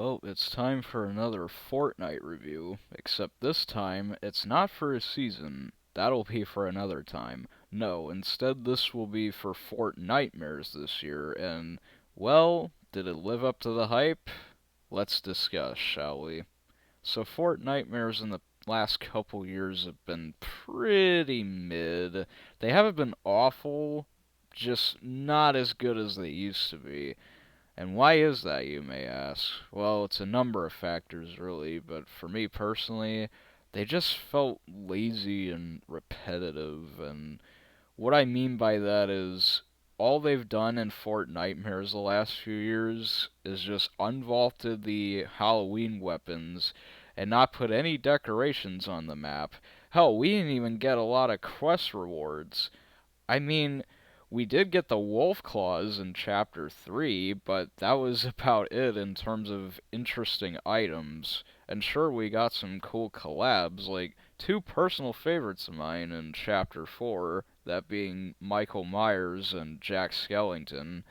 Well, it's time for another Fortnite review, except this time it's not for a season. That'll be for another time. No, instead this will be for Fortnitemares this year, and, well, did it live up to the hype? Let's discuss, shall we? So Fortnitemares in the last couple years have been pretty mid. They haven't been awful, just not as good as they used to be. And why is that, you may ask? Well, it's a number of factors, really, but for me personally, they just felt lazy and repetitive. And what I mean by that is, all they've done in Fortnitemares the last few years is just unvaulted the Halloween weapons and not put any decorations on the map. Hell, we didn't even get a lot of quest rewards. I mean, we did get the wolf claws in chapter 3, but that was about it in terms of interesting items. And sure, we got some cool collabs, like two personal favorites of mine in chapter 4, that being Michael Myers and Jack Skellington.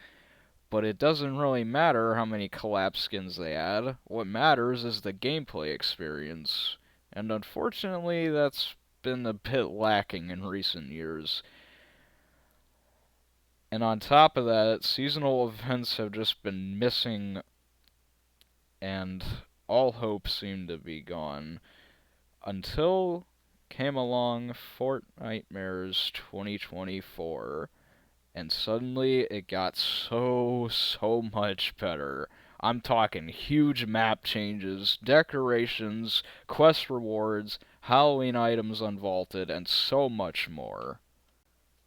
But it doesn't really matter how many collab skins they add. What matters is the gameplay experience. And unfortunately, that's been a bit lacking in recent years. And on top of that, seasonal events have just been missing, and all hope seemed to be gone. Until came along Fortnitemares 2024, and suddenly it got so much better. I'm talking huge map changes, decorations, quest rewards, Halloween items unvaulted, and so much more.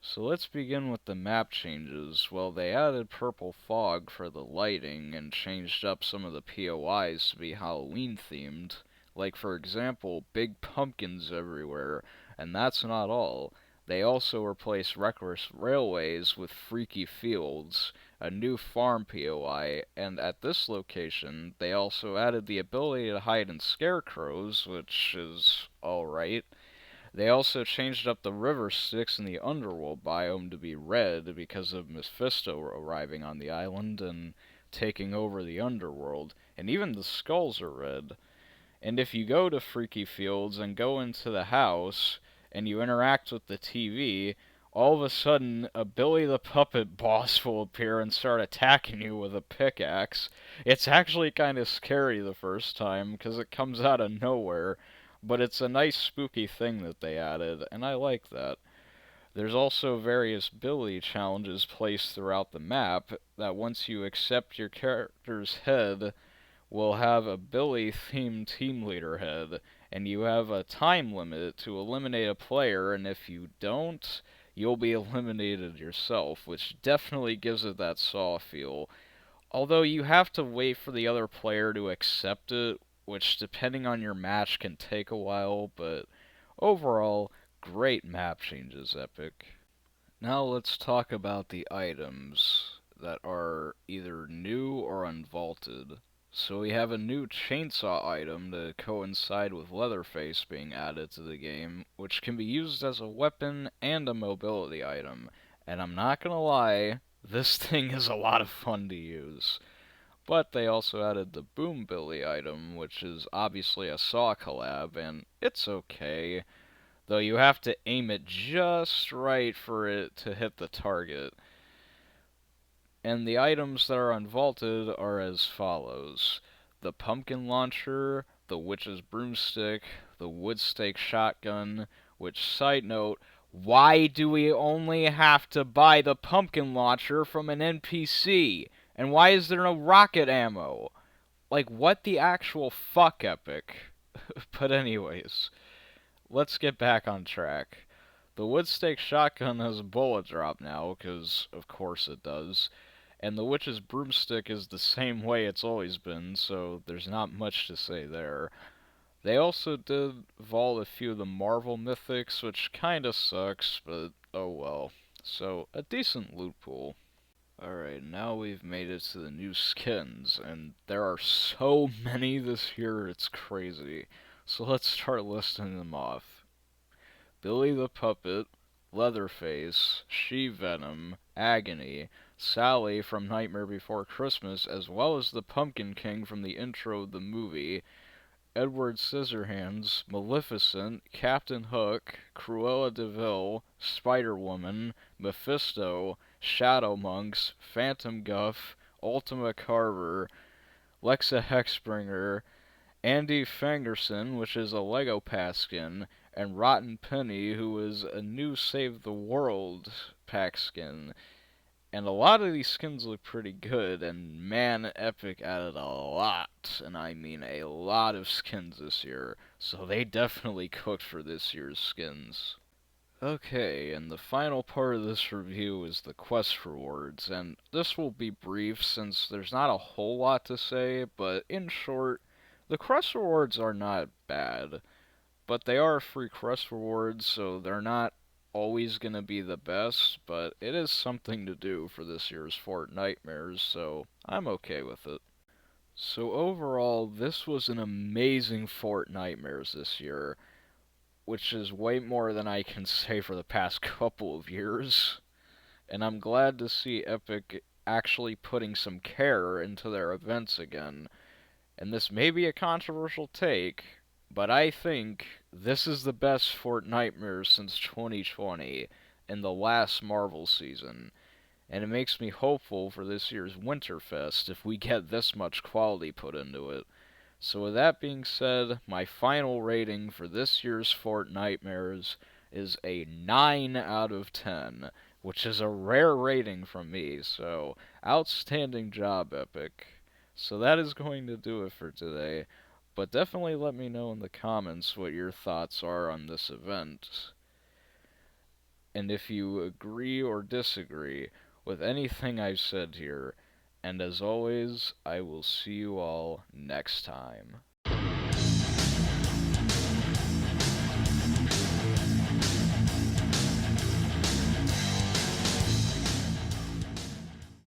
So let's begin with the map changes. Well, they added purple fog for the lighting and changed up some of the POIs to be Halloween themed. Like, for example, big pumpkins everywhere. And that's not all. They also replaced reckless railways with freaky fields, a new farm POI, and at this location, they also added the ability to hide in scarecrows, which is alright. They also changed up the river Styx in the underworld biome to be red because of Mephisto arriving on the island and taking over the underworld, and even the skulls are red. And if you go to Freaky Fields and go into the house and you interact with the TV, all of a sudden a Billy the Puppet boss will appear and start attacking you with a pickaxe. It's actually kind of scary the first time because it comes out of nowhere, but it's a nice spooky thing that they added, and I like that. There's also various Billy challenges placed throughout the map that once you accept your character's head will have a Billy themed team leader head, and you have a time limit to eliminate a player, and if you don't, you'll be eliminated yourself, which definitely gives it that Saw feel. Although you have to wait for the other player to accept it, which depending on your match can take a while, but overall, great map changes, Epic. Now let's talk about the items that are either new or unvaulted. So we have a new chainsaw item to coincide with Leatherface being added to the game, which can be used as a weapon and a mobility item. And I'm not gonna lie, this thing is a lot of fun to use. But they also added the Boom Billy item, which is obviously a Saw collab, and it's okay. Though you have to aim it just right for it to hit the target. And the items that are unvaulted are as follows: the pumpkin launcher, the witch's broomstick, the wood stake shotgun, which, side note, why do we only have to buy the pumpkin launcher from an NPC? And why is there no rocket ammo? Like, what the actual fuck, Epic? But anyways, let's get back on track. The wood stake shotgun has a bullet drop now, because of course it does. And the witch's broomstick is the same way it's always been, so there's not much to say there. They also did vault a few of the Marvel mythics, which kinda sucks, but oh well. So, a decent loot pool. Alright, now we've made it to the new skins, and there are so many this year, it's crazy. So let's start listing them off. Billy the Puppet, Leatherface, She-Venom, Agony, Sally from Nightmare Before Christmas, as well as the Pumpkin King from the intro of the movie, Edward Scissorhands, Maleficent, Captain Hook, Cruella de Vil, Spider-Woman, Mephisto, Shadow Monks, Phantom Guff, Ultima Carver, Lexa Hexbringer, Andy Fangerson, which is a Lego pack skin, and Rotten Penny, who is a new Save the World pack skin. And a lot of these skins look pretty good, and man, Epic added a lot, and I mean a lot of skins this year, so they definitely cooked for this year's skins. Okay, and the final part of this review is the quest rewards, and this will be brief since there's not a whole lot to say, but in short, the quest rewards are not bad, but they are free quest rewards, so they're not always gonna be the best, but it is something to do for this year's Fortnitemares, so I'm okay with it. So overall, this was an amazing Fortnitemares this year, which is way more than I can say for the past couple of years. And I'm glad to see Epic actually putting some care into their events again. And this may be a controversial take, but I think this is the best Fortnitemares since 2020 in the last Marvel season. And it makes me hopeful for this year's Winterfest if we get this much quality put into it. So with that being said, my final rating for this year's Fortnitemares is a 9 out of 10, which is a rare rating from me, so outstanding job, Epic. So that is going to do it for today, but definitely let me know in the comments what your thoughts are on this event, and if you agree or disagree with anything I've said here. And as always, I will see you all next time.